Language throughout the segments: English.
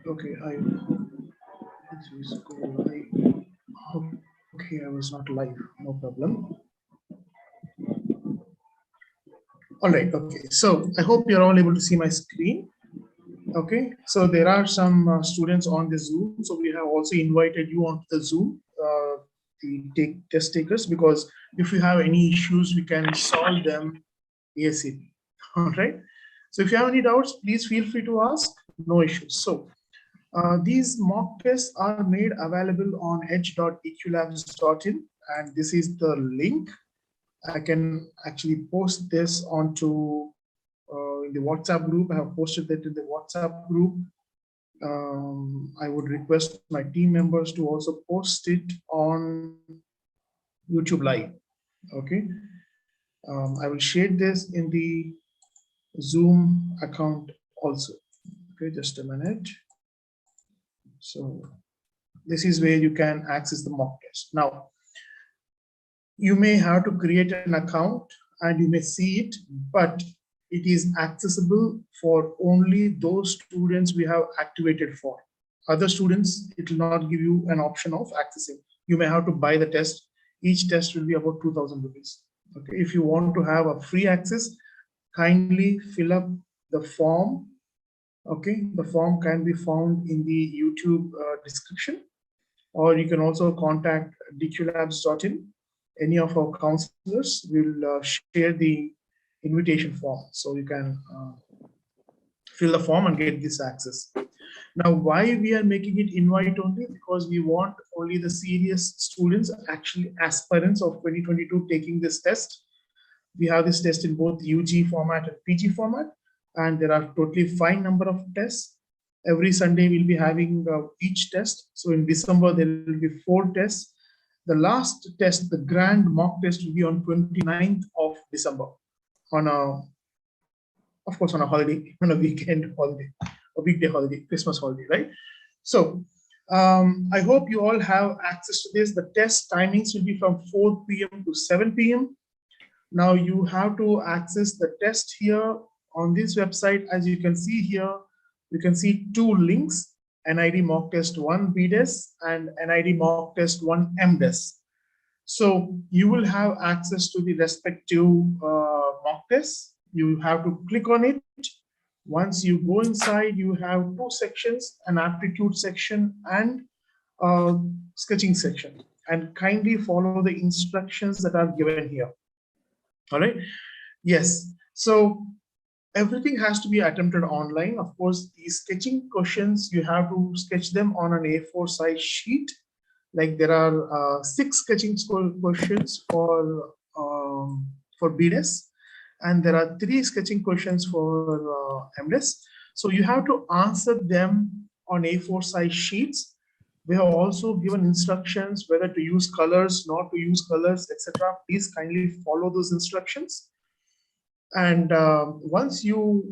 Okay, I hope this is go live. Okay, I was not live, no problem. All right, okay, so I hope you're all able to see my screen. Okay, so there are some students on the Zoom, so we have also invited you onto the Zoom, the test takers, because if you have any issues, we can solve them ASAP. All right, so if you have any doubts, please feel free to ask, no issues. So these mock tests are made available on edge.eqlabs.in, and this is the link. I can actually post this onto in the WhatsApp group. I have posted that in the WhatsApp group. I would request my team members to also post it on YouTube Live. Okay. I will share this in the Zoom account also. Okay, just a minute. So this is where you can access the mock test. Now, you may have to create an account and you may see it, but it is accessible for only those students we have activated for. Other students, it will not give you an option of accessing. You may have to buy the test. Each test will be about 2,000 rupees. Okay, if you want to have a free access, kindly fill up the form. Okay, the form can be found in the YouTube description, or you can also contact dqlabs.in. Any of our counselors will share the invitation form, so you can fill the form and get this access. Now, why we are making it invite only? Because we want only the serious students, actually aspirants of 2022, taking this test. We have this test in both UG format and PG format, and there are totally 5 number of tests. Every Sunday we'll be having each test. So in December there will be 4 tests. The last test, the grand mock test, will be on 29th of December, on a, of course, on a holiday, on a weekend holiday, a weekday holiday, Christmas holiday, right? So I hope you all have access to this. The test timings will be from 4 p.m. to 7 p.m. Now you have to access the test here on this website. As you can see here, you can see 2 links: NID mock test 1 BDES and NID mock test 1 MDES. So you will have access to the respective mock tests. You have to click on it. Once you go inside, you have 2 sections: an aptitude section and sketching section. And kindly follow the instructions that are given here. All right. Yes. So everything has to be attempted online. Of course, these sketching questions, you have to sketch them on an A4 size sheet. Like there are 6 sketching questions for BDES, and there are 3 sketching questions for MDES. So you have to answer them on A4 size sheets. We have also given instructions whether to use colors, not to use colors, etc. Please kindly follow those instructions. And once you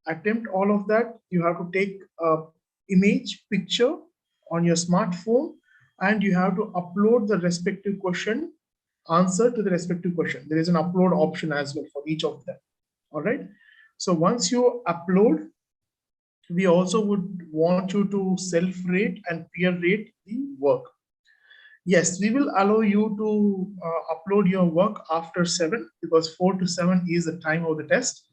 attempt all of that, you have to take an image picture on your smartphone, and you have to upload the respective question, answer to the respective question. There is an upload option as well for each of them. All right. So once you upload, we also would want you to self-rate and peer rate the work. Yes, we will allow you to upload your work after 7, because 4 to 7 is the time of the test.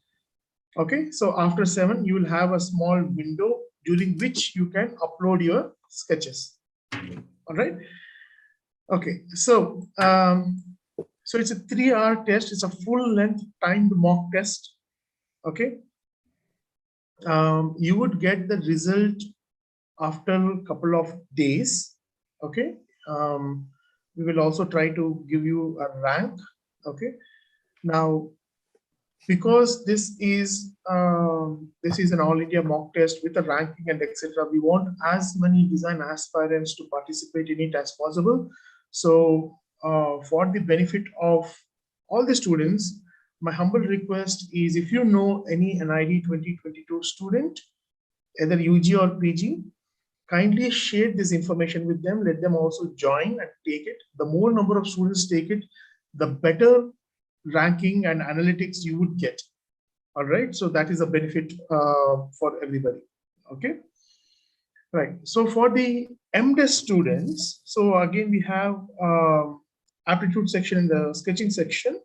Okay, so after 7, you will have a small window during which you can upload your sketches. All right. Okay, so so it's a 3-hour test. It's a full-length timed mock test. Okay. You would get the result after a couple of days. Okay. We will also try to give you a rank. Okay. Now, because this is an all India mock test with a ranking and etc., we want as many design aspirants to participate in it as possible. So for the benefit of all the students, my humble request is, if you know any NID 2022 student, either UG or PG, kindly share this information with them. Let them also join and take it. The more number of students take it, the better ranking and analytics you would get. All right. So that is a benefit for everybody. Okay. Right. So for the MDes students, so again, we have aptitude section in the sketching section.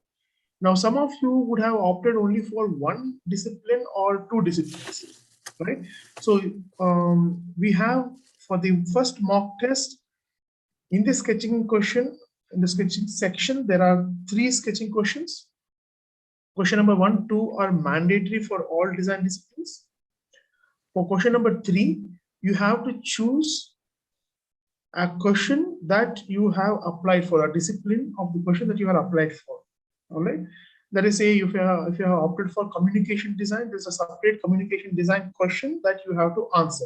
Now, some of you would have opted only for one discipline or two disciplines, right? So we have for the first mock test in the sketching question, in the sketching section, there are 3 sketching questions. Question number 1, 2 are mandatory for all design disciplines. For question number 3, you have to choose a question that you have applied for, a discipline of the question that you have applied for. All right. That is, say, if you have opted for communication design, there's a separate communication design question that you have to answer.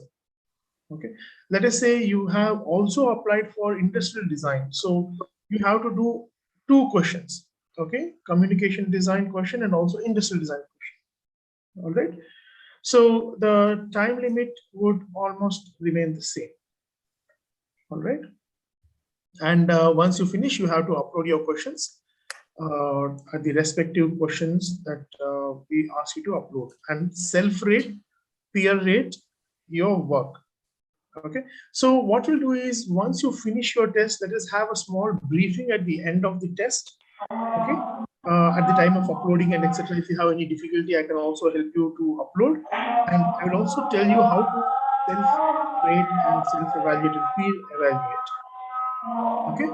Okay. Let us say you have also applied for industrial design. So you have to do 2 questions. Okay. Communication design question and also industrial design question. All right. So the time limit would almost remain the same. All right. And once you finish, you have to upload your questions, the respective questions that we ask you to upload, and self-rate, peer rate your work. Okay. So what we'll do is, once you finish your test, let us have a small briefing at the end of the test. Okay. At the time of uploading and etc. If you have any difficulty, I can also help you to upload, and I will also tell you how to self-rate and self-evaluate and peer evaluate. Okay.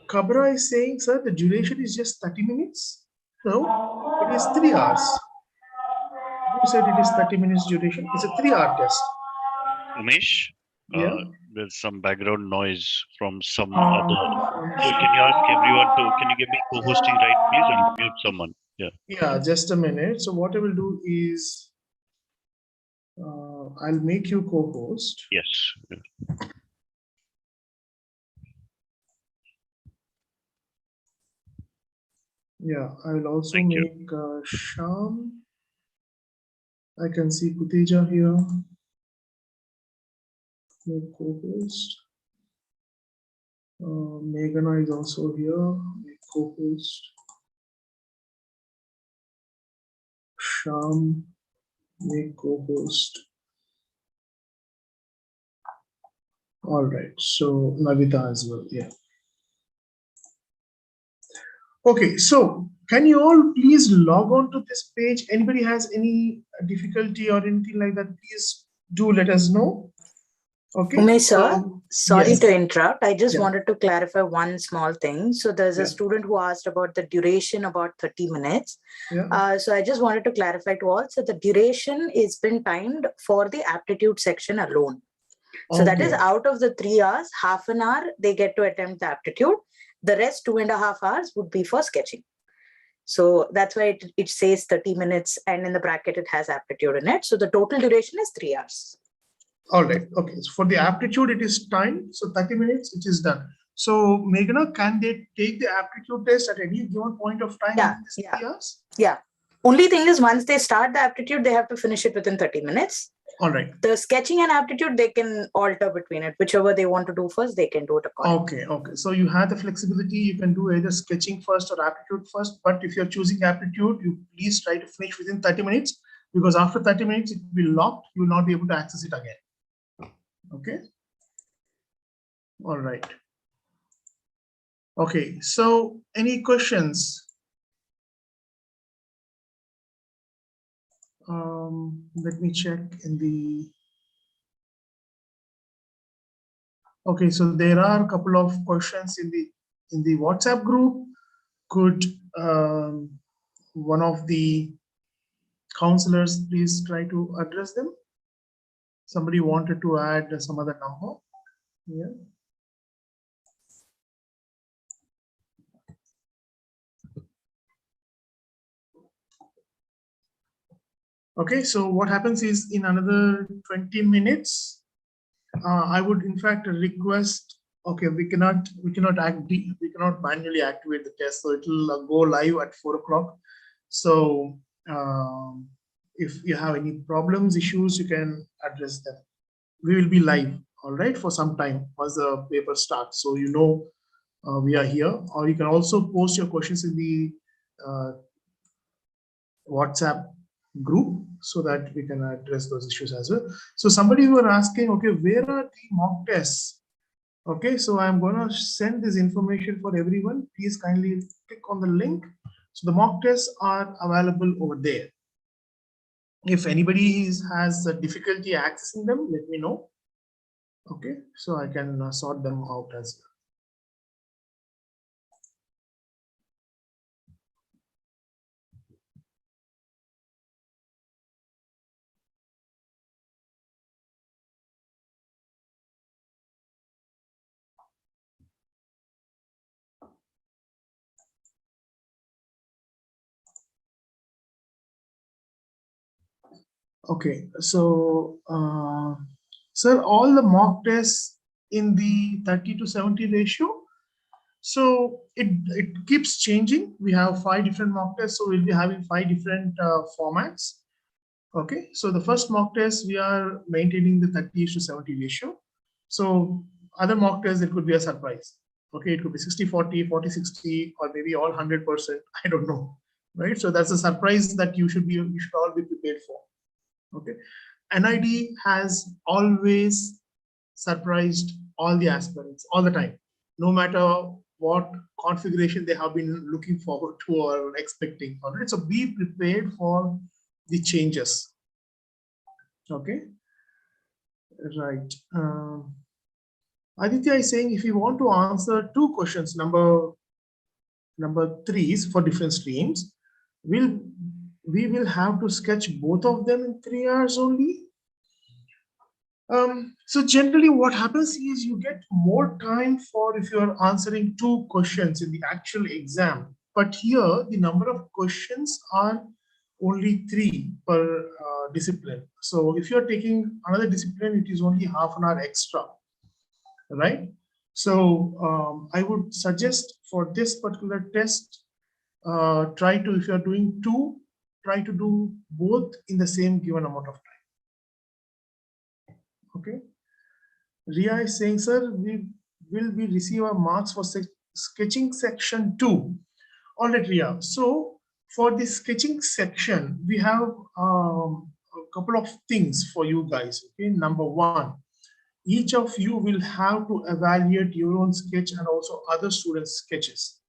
Kabra is saying, sir, the duration is just 30 minutes. No, it is 3 hours. Who said it is 30 minutes duration? It's a 3-hour test. Umesh, Yeah. there's some background noise from some other. So can you ask everyone to, can you give me co-hosting right, please? I'll mute someone. Yeah. Yeah, just a minute. So what I will do is, I'll make you co-host. Yes. Yeah, I will also Thank make Sham. I can see Kuteja here. Make co-host. Meghana is also here. Make co-host. Sham, make co-host. All right. So Navita as well. Yeah. Okay, so can you all please log on to this page? Anybody has any difficulty or anything like that, please do let us know. Okay. Umesh sir, sorry yes. to interrupt. I just Yeah. wanted to clarify one small thing. So there's a student who asked about the duration, about 30 minutes. Yeah. So I just wanted to clarify to all. So the duration is been timed for the aptitude section alone. So that is out of the 3 hours, half an hour they get to attempt the aptitude. The rest 2.5 hours would be for sketching. So that's why it says 30 minutes and in the bracket it has aptitude in it. So the total duration is 3 hours. All right. Okay. So for the aptitude, it is time. So 30 minutes, it is done. So Meghana, can they take the aptitude test at any given point of time? Yeah. In this 3 hours? Yeah. Only thing is, once they start the aptitude, they have to finish it within 30 minutes. All right. The sketching and aptitude, they can alter between it. Whichever they want to do first, they can do it accordingly. Okay. Okay. So you have the flexibility. You can do either sketching first or aptitude first. But if you're choosing aptitude, you please try to finish within 30 minutes, because after 30 minutes, it will be locked. You will not be able to access it again. Okay. All right. Okay. So any questions? Let me check in the. Okay, so there are a couple of questions in the WhatsApp group. Could one of the counselors please try to address them? Somebody wanted to add some other number. Yeah. Okay, so what happens is, in another 20 minutes, I would in fact request. Okay, we cannot manually activate the test, so it will go live at 4 o'clock. So if you have any problems, issues, you can address them. We will be live, all right, for some time once the paper starts, so you know we are here. Or you can also post your questions in the WhatsApp group so that we can address those issues as well. So somebody were asking, okay, where are the mock tests? Okay, so I'm going to send this information for everyone. Please kindly click on the link. So the mock tests are available over there. If anybody has a difficulty accessing them, let me know. Okay, so I can sort them out as well. Okay, so sir, all the mock tests in the 30 to 70 ratio. So it keeps changing. We have 5 different mock tests, so we'll be having 5 different formats. Okay, so the first mock test, we are maintaining the 30 to 70 ratio. So other mock tests, it could be a surprise. Okay, it could be 60-40, 40-60, or maybe all 100%. I don't know, right? So that's a surprise that you should all be prepared for. Okay, NID has always surprised all the aspirants all the time, no matter what configuration they have been looking forward to or expecting. All right, so be prepared for the changes. Okay, right. Aditya is saying if you want to answer 2 questions, number 3 for different streams, we will have to sketch both of them in 3 hours only. So generally what happens is you get more time for if you are answering 2 questions in the actual exam. But here the number of questions are only 3 per discipline. So if you're taking another discipline, it is only half an hour extra, right? So I would suggest for this particular test, try to, if you're doing 2, try to do both in the same given amount of time. Okay. Ria is saying, sir, will we receive our marks for sketching section 2? All right, Ria. So for the sketching section, we have a couple of things for you guys. Okay, number 1, each of you will have to evaluate your own sketch and also other students' sketches.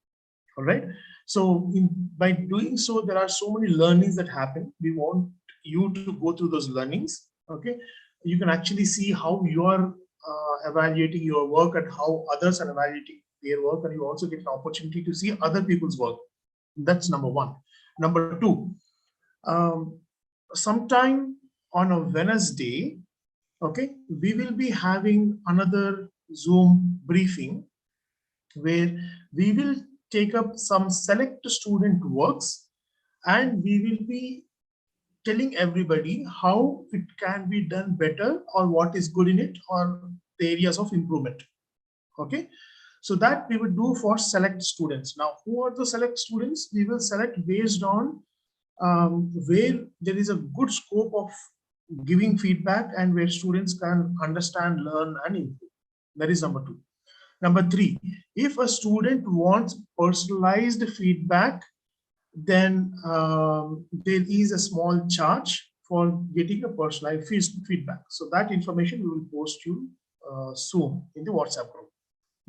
All right. So by doing so, there are so many learnings that happen. We want you to go through those learnings. Okay. You can actually see how you are evaluating your work and how others are evaluating their work, and you also get an opportunity to see other people's work. That's number 1. Number 2, sometime on a Wednesday, okay, we will be having another Zoom briefing where we will take up some select student works and we will be telling everybody how it can be done better or what is good in it or the areas of improvement. Okay, so that we would do for select students. Now, who are the select students? We will select based on where there is a good scope of giving feedback and where students can understand, learn, and improve. That is number 2. Number 3, if a student wants personalized feedback, then there is a small charge for getting a personalized feedback. So that information we will post you soon in the WhatsApp group.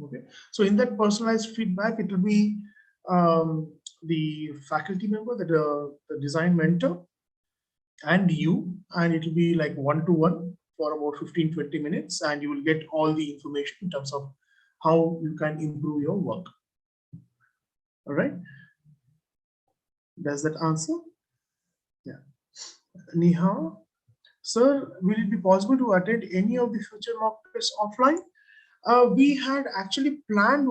Okay. So in that personalized feedback, it will be the faculty member, the design mentor, and you, and it will be like 1-to-1 for about 15-20 minutes, and you will get all the information in terms of how you can improve your work. All right. Does that answer? Yeah. Neha, sir, will it be possible to attend any of the future mock tests offline? We had actually planned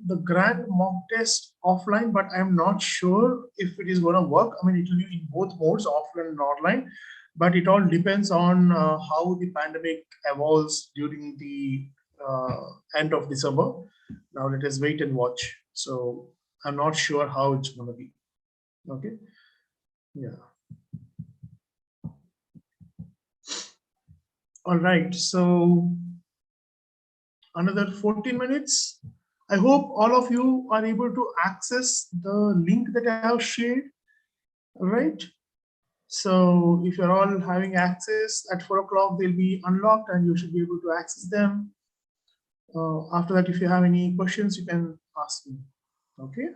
the grand mock test offline, but I'm not sure if it is going to work. I mean, it will be in both modes, offline and online, but it all depends on how the pandemic evolves during the end of December. Now let us wait and watch. So I'm not sure how it's going to be. Okay. Yeah. All right. So another 14 minutes. I hope all of you are able to access the link that I have shared. All right. So if you're all having access at 4 o'clock, they'll be unlocked and you should be able to access them. After that, if you have any questions, you can ask me. Okay.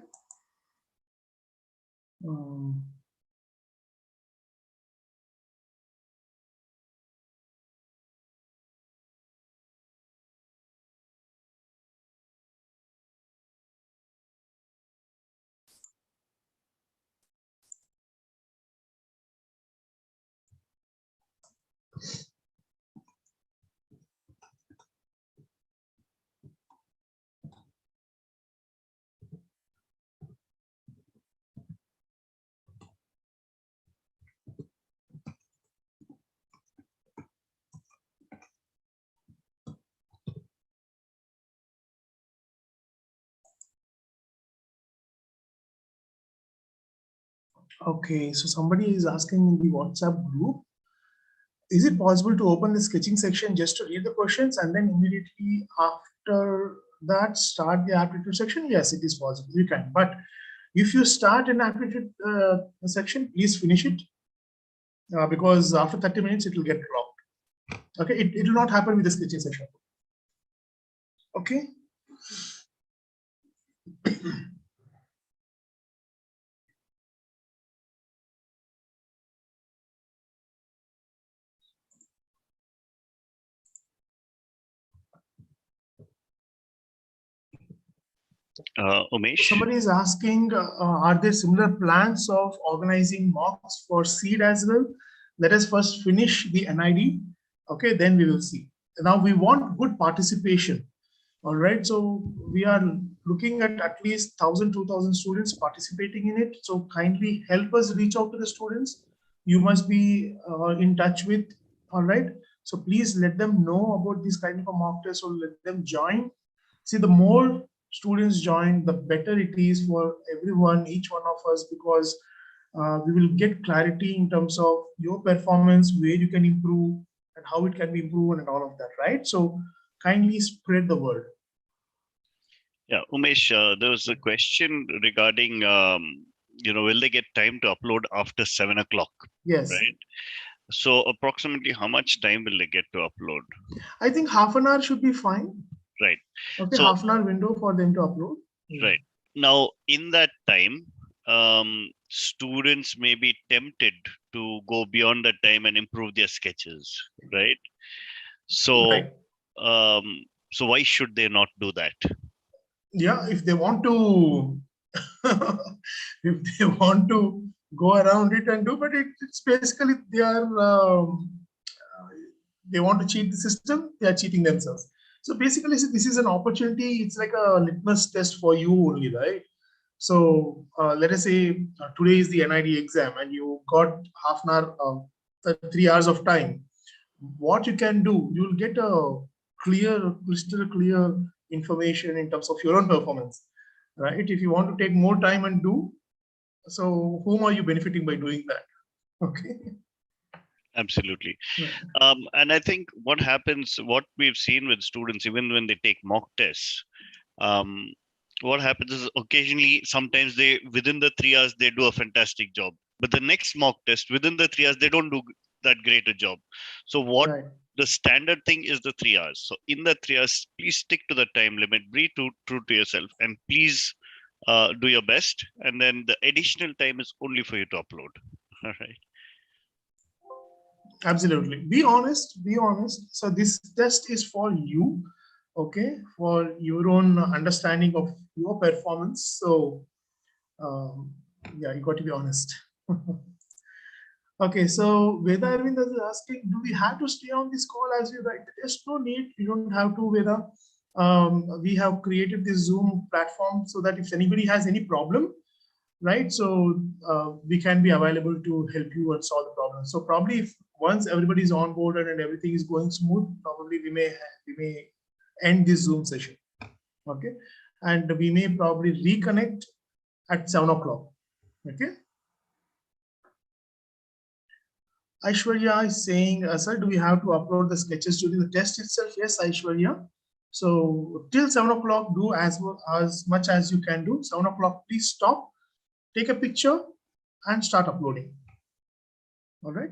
Okay, so somebody is asking in the WhatsApp group, is it possible to open the sketching section just to read the questions and then immediately after that start the aptitude section? Yes, it is possible. You can. But if you start an aptitude section, please finish it because after 30 minutes it will get locked. Okay, it will not happen with the sketching section. Okay. Umesh? Somebody is asking, are there similar plans of organizing mocks for seed as well? Let us first finish the NID. Okay, then we will see. Now we want good participation. All right, so we are looking at least 1,000, 2,000 students participating in it. So kindly help us reach out to the students. You must be in touch with, all right. So please let them know about this kind of a mock test or let them join. See, the more students join, the better it is for everyone, each one of us, because we will get clarity in terms of your performance, where you can improve and how it can be improved and all of that, right? So kindly spread the word. Yeah, Umesh, there was a question regarding, will they get time to upload after 7 o'clock? Yes. Right. So approximately how much time will they get to upload? I think half an hour should be fine. Right. Okay, so, half an hour window for them to upload. Right. Now, in that time, students may be tempted to go beyond that time and improve their sketches, right? So, Right. So why should they not do that? Yeah, if they want to, if they want to go around it and do, but it's basically they want to cheat the system, they are cheating themselves. So basically, this is an opportunity. It's like a litmus test for you only, right? So let us say today is the NID exam and you got half an hour, 3 hours of time. What you can do, you'll get a crystal clear information in terms of your own performance, right? If you want to take more time and do, so whom are you benefiting by doing that? Okay. Absolutely. And I think what happens, what we've seen with students, even when they take mock tests, what happens is occasionally, sometimes they, within the 3 hours, they do a fantastic job. But the next mock test, within the 3 hours, they don't do that great a job. So what the standard thing is the 3 hours. So in the 3 hours, please stick to the time limit, be true to yourself, and please do your best. And then the additional time is only for you to upload. All right. Absolutely. Be honest. Be honest. So this test is for you, okay, for your own understanding of your performance. So yeah, you got to be honest. Okay, so Veda Arvind is asking, do we have to stay on this call as we write the test? No need. You don't have to, Veda. We have created this Zoom platform so that if anybody has any problem, right, so we can be available to help you and solve the problem. So probably if once everybody is on board and everything is going smooth, probably we may end this Zoom session. Okay, and we may probably reconnect at 7 o'clock. Okay. Aishwarya is saying, sir, do we have to upload the sketches during the test itself? Yes, Aishwarya. So till 7 o'clock, do as much as you can do. 7 o'clock, please stop, take a picture and start uploading. All right.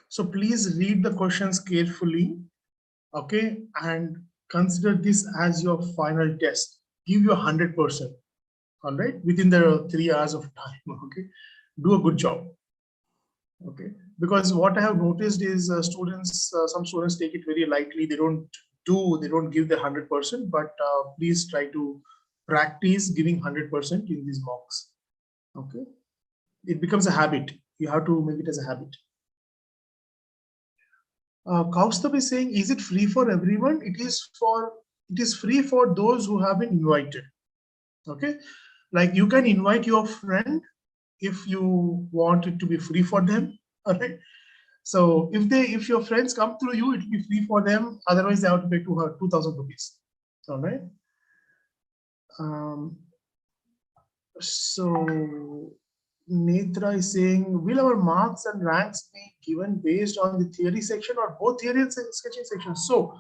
So please read the questions carefully, okay, and consider this as your final test. Give your 100%, all right, within the 3 hours of time, okay. Do a good job, okay, because what I have noticed is some students take it very lightly. They don't give the 100%, but please try to practice giving 100% in these mocks, okay. It becomes a habit. You have to make it as a habit. Kaustubh is saying, is it free for everyone? It is free for those who have been invited. Okay, like you can invite your friend if you want it to be free for them. All right. So if your friends come through you, it will be free for them. Otherwise, they have to pay 2,000 rupees. All right. So Netra is saying, will our marks and ranks be given based on the theory section or both theory and sketching sections? So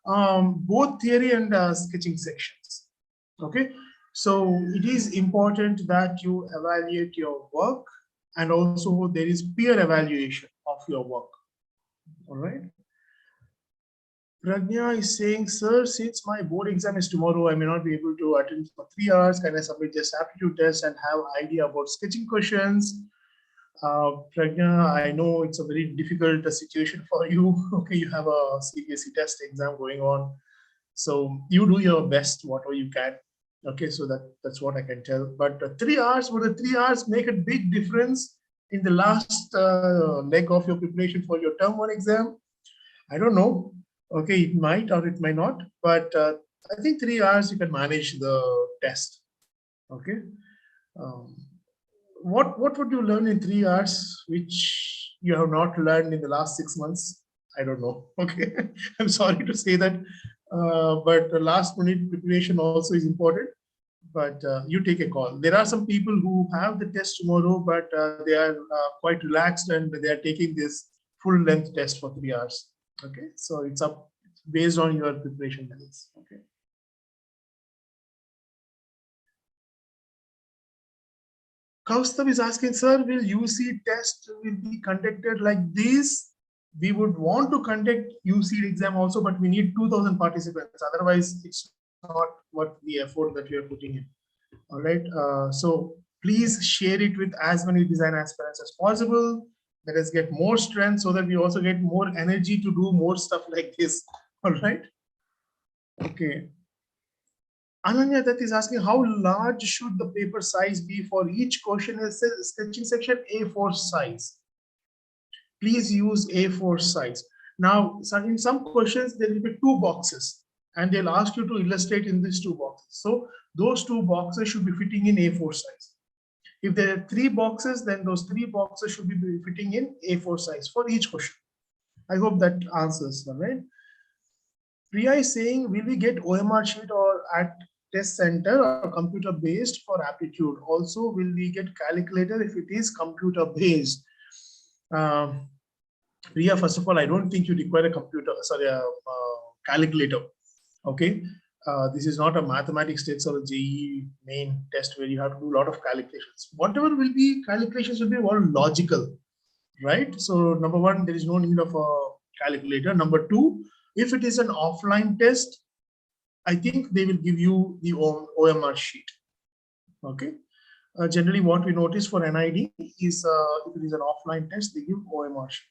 both theory and sketching sections. Okay. So it is important that you evaluate your work, and also there is peer evaluation of your work. All right. Pragnya is saying, sir, since my board exam is tomorrow, I may not be able to attend for 3 hours. Can I submit just aptitude test and have idea about sketching questions? Pragnya, I know it's a very difficult situation for you. Okay, you have a CBSE test exam going on. So you do your best, whatever you can. Okay, so that's what I can tell. But 3 hours, would the 3 hours make a big difference in the last leg of your preparation for your term 1 exam? I don't know. Okay, it might or it might not, but I think 3 hours you can manage the test. Okay. What would you learn in 3 hours which you have not learned in the last 6 months? I don't know. Okay, I'm sorry to say that, but the last minute preparation also is important. But you take a call. There are some people who have the test tomorrow, but they are quite relaxed and they are taking this full length test for 3 hours. Okay, so it's up based on your preparation levels. Okay. Kaustubh is asking, sir, will UC test will be conducted like this? We would want to conduct UC exam also, but we need 2,000 participants. Otherwise, it's not what the effort that we are putting in. All right. So please share it with as many design aspirants as possible. Let us get more strength so that we also get more energy to do more stuff like this. All right. Okay. Ananya that is asking, how large should the paper size be for each question in sketching section? A4 size. Please use A4 size. Now, in some questions, there will be 2 boxes and they'll ask you to illustrate in these 2 boxes. So those 2 boxes should be fitting in A4 size. If there are 3 boxes, then those 3 boxes should be fitting in A4 size for each question. I hope that answers, right? Priya is saying, will we get OMR sheet or at test center or computer based for aptitude? Also, will we get calculator if it is computer based? Priya, first of all, I don't think you require a calculator. Okay. This is not a mathematics test or a JEE main test where you have to do a lot of calculations. Whatever will be calculations will be all logical, right? So number one, there is no need of a calculator. Number two, if it is an offline test, I think they will give you the OMR sheet. Okay. Generally what we notice for NID is if it is an offline test, they give OMR sheet.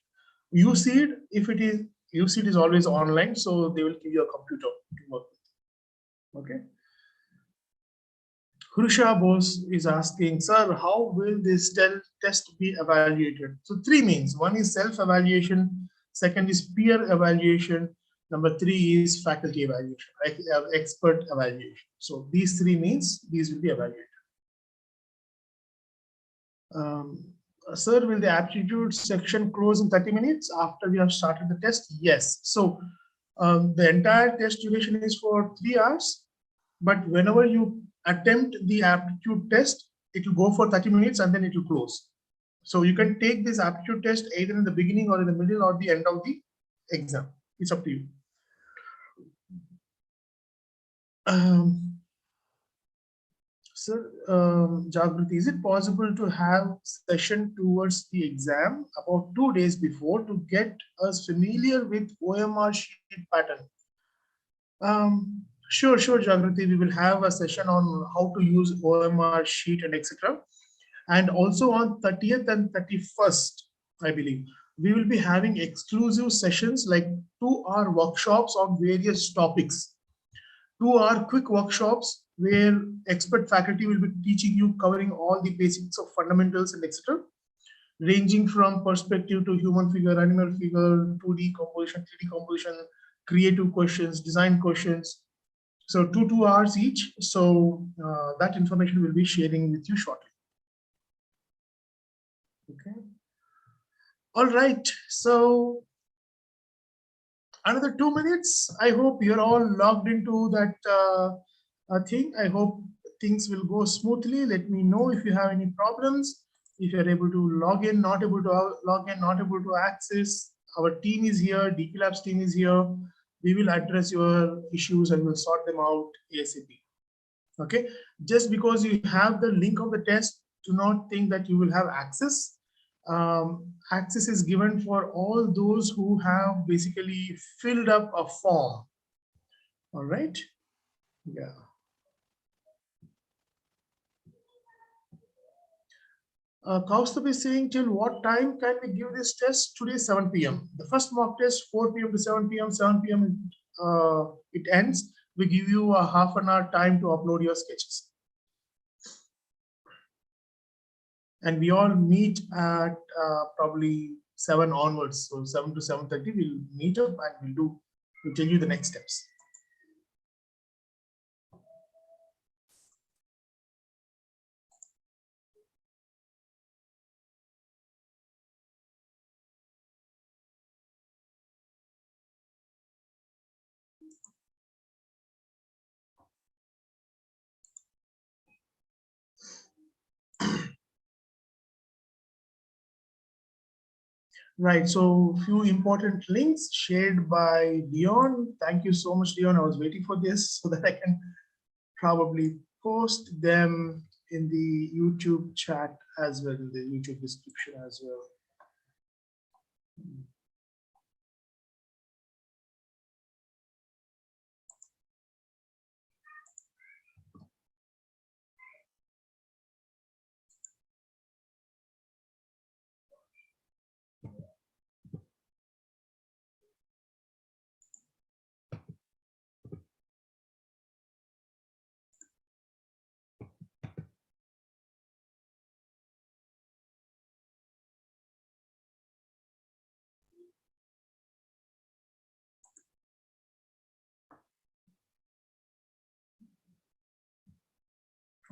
UCID, if it is UCID is always online, so they will give you a computer to work with. Okay. Hrusha Bose is asking, sir, how will this test be evaluated? So three means. One is self-evaluation, second is peer evaluation, number three is faculty evaluation, expert evaluation. So these three means these will be evaluated. Sir, will the aptitude section close in 30 minutes after we have started the test? Yes. So the entire test duration is for 3 hours, but whenever you attempt the aptitude test, it will go for 30 minutes and then it will close. So you can take this aptitude test either in the beginning or in the middle or the end of the exam. It's up to you. Sir, Jagriti, is it possible to have session towards the exam about 2 days before to get us familiar with OMR sheet pattern? Sure, Jagriti. We will have a session on how to use OMR sheet and etc. And also on 30th and 31st, I believe, we will be having exclusive sessions like 2-hour workshops on various topics. 2-hour quick workshops where expert faculty will be teaching you, covering all the basics of fundamentals and etc. Ranging from perspective to human figure, animal figure, 2D composition, 3D composition, creative questions, design questions. So 2 hours each. So that information we'll be sharing with you shortly. Okay. All right. So another 2 minutes. I hope you're all logged into that thing. I hope things will go smoothly. Let me know if you have any problems. If you're able to log in, not able to log in, not able to access, our team is here. DP Labs team is here. We will address your issues and we'll sort them out ASAP. Okay. Just because you have the link of the test, do not think that you will have access. Access is given for all those who have basically filled up a form. All right. Yeah. Kaustubh is saying, till what time can we give this test? Today, 7 p.m. The first mock test, 4 p.m. to 7 p.m. 7 p.m. It ends. We give you a half an hour time to upload your sketches. And we all meet at probably 7 onwards. So 7 to 7:30, we'll meet up and we'll tell you the next steps. Right, so few important links shared by Dion. Thank you so much, Dion. I was waiting for this so that I can probably post them in the YouTube chat as well, in the YouTube description as well.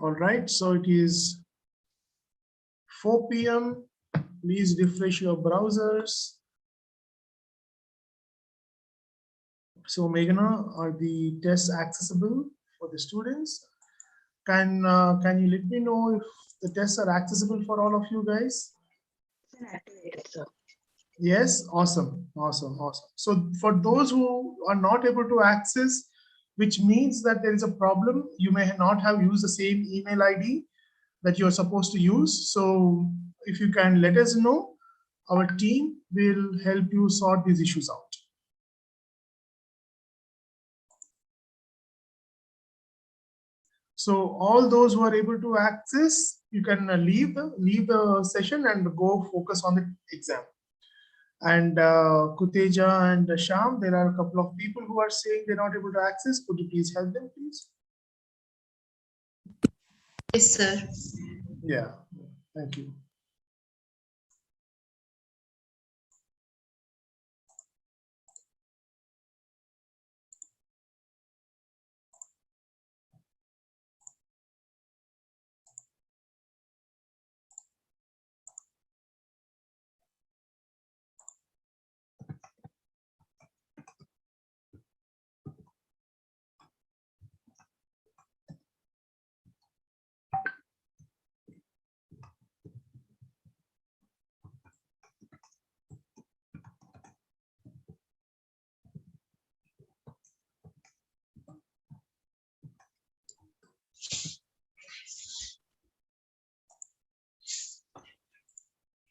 All right, so it is 4 p.m. Please refresh your browsers. So Meghna, are the tests accessible for the students? Can you let me know if the tests are accessible for all of you guys? Yes, awesome. So for those who are not able to access, which means that there is a problem, you may not have used the same email ID that you're supposed to use. So if you can let us know, our team will help you sort these issues out. So all those who are able to access, you can leave the session and go focus on the exam. And Kuteja and Sham, there are a couple of people who are saying they're not able to access. Could you please help them, please? Yes, sir. Yeah, thank you.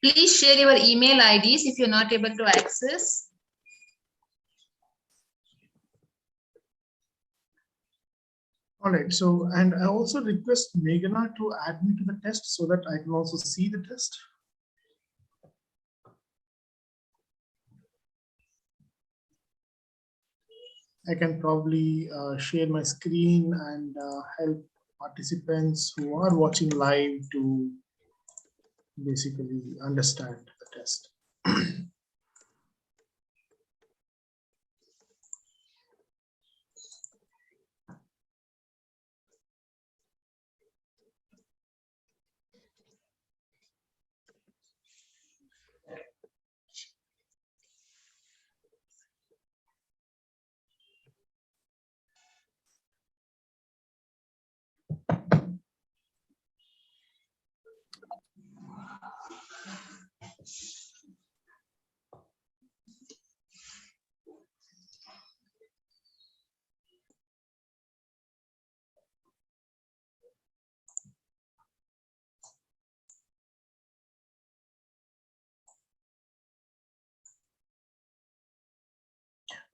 Please share your email IDs if you're not able to access. All right, so, and I also request Meghana to add me to the test so that I can also see the test. I can probably share my screen and help participants who are watching live to basically understand the test.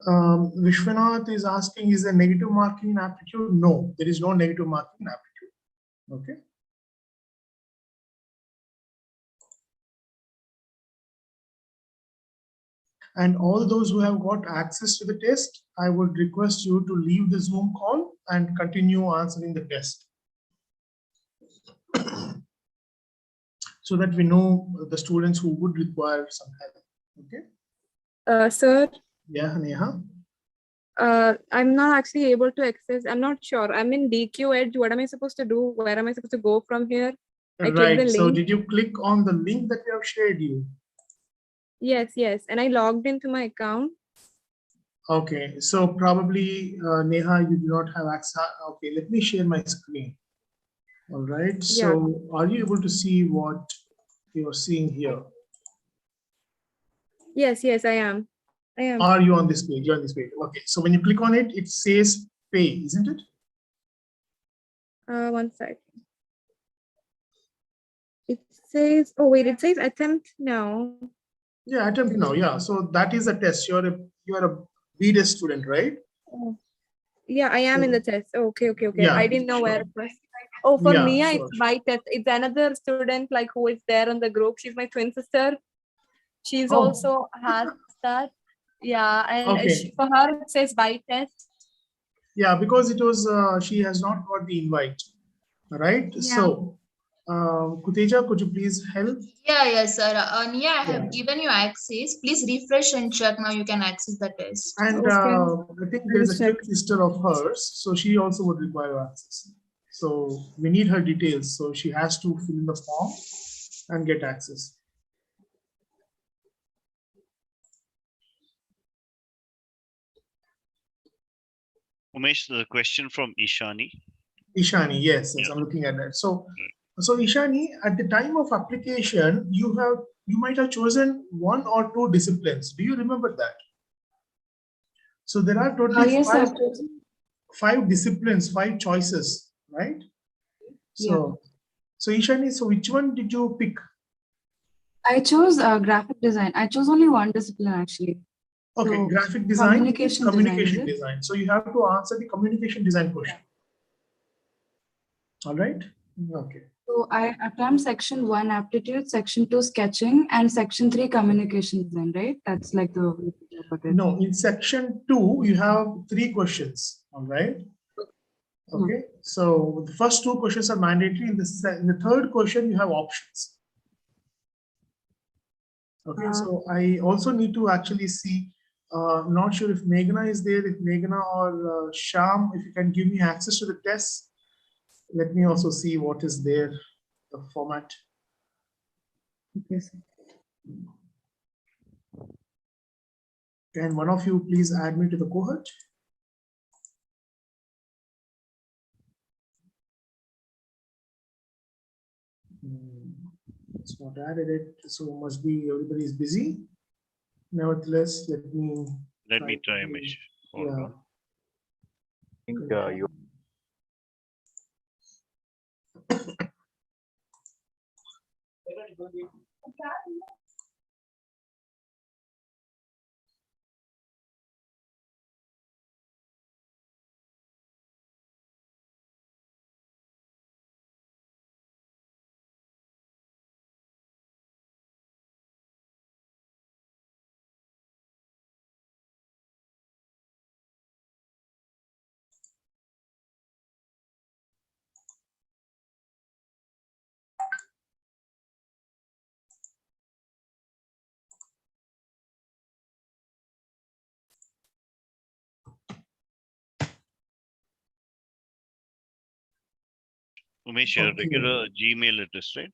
Vishwanath is asking, is there negative marking in aptitude? No, there is no negative marking in aptitude. Okay. And all those who have got access to the test, I would request you to leave the Zoom call and continue answering the test. So that we know the students who would require some help. Okay. Sir. Yeah, Neha. I'm not actually able to access. I'm not sure. I'm in DQ Edge. What am I supposed to do? Where am I supposed to go from here? I clicked the So link. did you click on the link that we have shared you? Yes, yes. And I logged into my account. Okay, so probably Neha, you do not have access. Okay, let me share my screen. All right. Yeah. So are you able to see what you're seeing here? Yes, yes, I am. I am. Are you on this page? You're on this page. Okay. So when you click on it, it says pay, isn't it? 1 second. It says, oh wait, it says attempt now. Yeah, attempt now. Yeah. So that is a test. You're a BDES student, right? Oh. Yeah, I am in the test. Okay, okay, okay. Yeah, I didn't know sure. where it was. Oh, for Yeah, Mia, sure, it's my test. It's another student like who is there on the group. She's my twin sister. She's also has that. Yeah, and Okay. for her it says by test. Yeah, because it was she has not got the invite, right? Yeah. So, Kuteja, could you please help? Yes, sir. Nia, I have given you access. Please refresh and check. Now you can access the test. And Okay. I think there is a twin sister of hers, so she also would require access. So we need her details. So she has to fill in the form and get access. Umesh, the question from Ishani. Ishani, yes, yes, I'm looking at that. So Ishani, at the time of application, you might have chosen 1 or 2 disciplines. Do you remember that? So there are totally Yes, five disciplines, 5 choices, right? So, so Ishani, so which one did you pick? I chose graphic design. I chose only one discipline actually. Okay, So, graphic design, communication design. So you have to answer the communication design question. All right. Okay. So I attempt section 1 aptitude, section 2 sketching, and section 3 communication design, right? That's like the. No, in section 2, you have 3 questions, all right? Okay, so the first 2 questions are mandatory. In the third question, you have options. Okay, so I also need to actually see, not sure if Meghna is there, if Meghna or Sham, if you can give me access to the test. Let me also see what is there, the format. Okay, sir. Can one of you please add me to the cohort? It's not added it, so must be everybody is busy. Nevertheless, let me try, Amish. Hold on. I think you. Umesh, your regular Gmail address, right?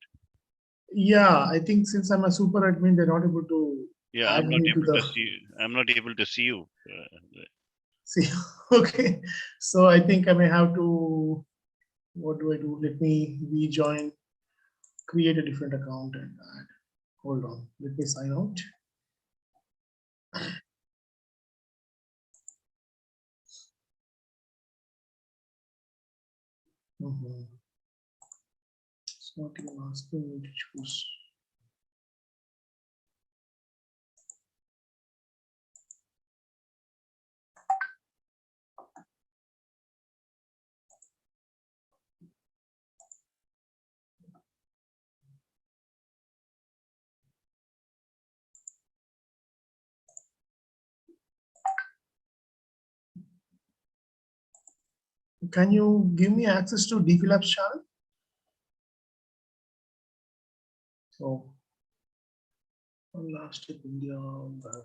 Yeah, I think since I'm a super admin, they're not able to. Yeah, I'm not able to see. I'm not able to see you. See, okay. So I think I may have to. What do I do? Let me rejoin. Create a different account and add. Hold on. Let me sign out. It's not even asking me to choose. Can you give me access to DP Labs channel? So, last step India, Bangalore.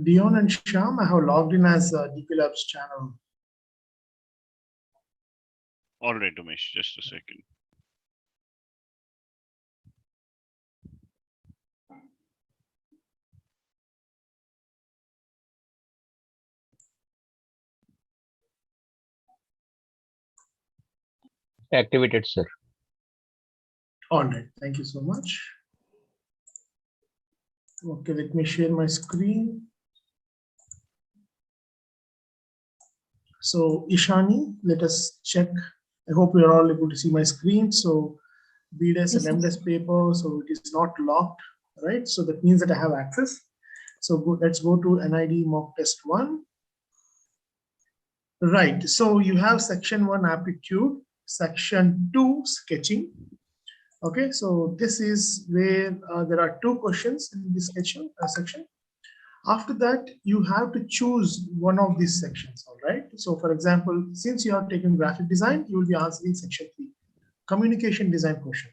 Dion and Sham, I have logged in as DP Labs channel. All right, Umesh, just a second. Activated, sir. All right, thank you so much. Okay, let me share my screen. So Ishani, let us check. I hope you are all able to see my screen. So BDES and MDES paper, so it is not locked, right? So that means that I have access. So let's go to NID mock test 1. Right, so you have section 1 aptitude, section 2 sketching. Okay, so this is where there are 2 questions in this section. After that, you have to choose one of these sections, all right? So for example, since you have taken graphic design, you will be answering section 3, communication design portion.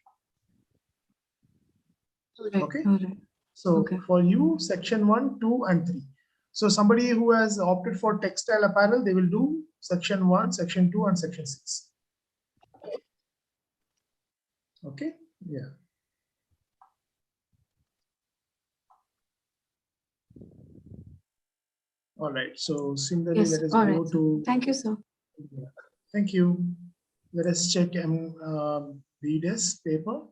Okay, so for you, section 1, 2, and 3. So somebody who has opted for textile apparel, they will do section 1, section 2, and section 6. Okay, yeah. All right. So similarly, Yes, let us all go right, sir. to. Thank you, sir. Thank you. Let us check BDS paper.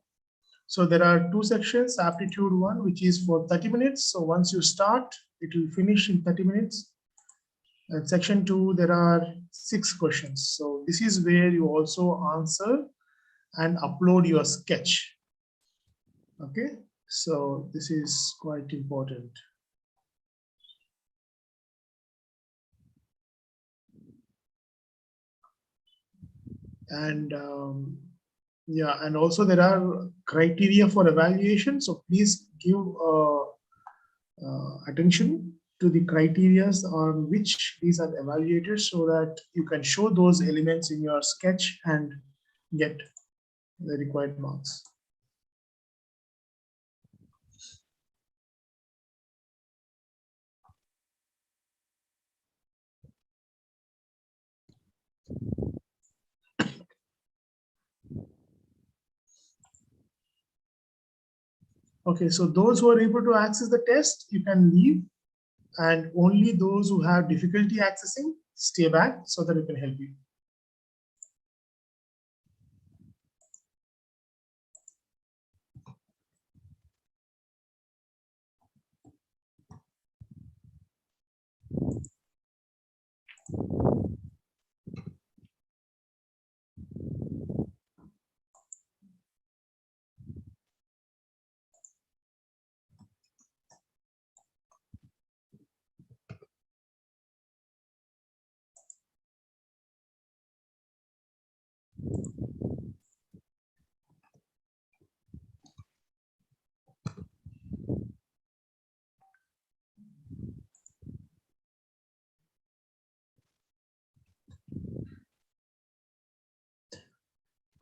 So there are two sections, aptitude 1, which is for 30 minutes. So once you start, it will finish in 30 minutes. And section 2, there are 6 questions. So this is where you also answer and upload your sketch. Okay, so this is quite important. And yeah, and also there are criteria for evaluation. So please give attention to the criteria on which these are evaluated, so that you can show those elements in your sketch and get the required marks. Okay, so those who are able to access the test, you can leave, and only those who have difficulty accessing, stay back so that we can help you.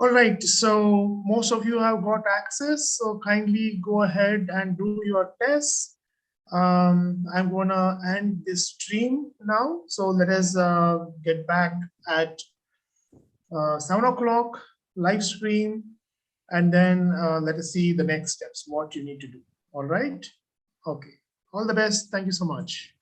All right, so most of you have got access, so kindly go ahead and do your tests. I'm gonna end this stream now, so let us get back at 7 o'clock live stream, and then let us see the next steps, what you need to do. All right, okay, all the best. Thank you so much.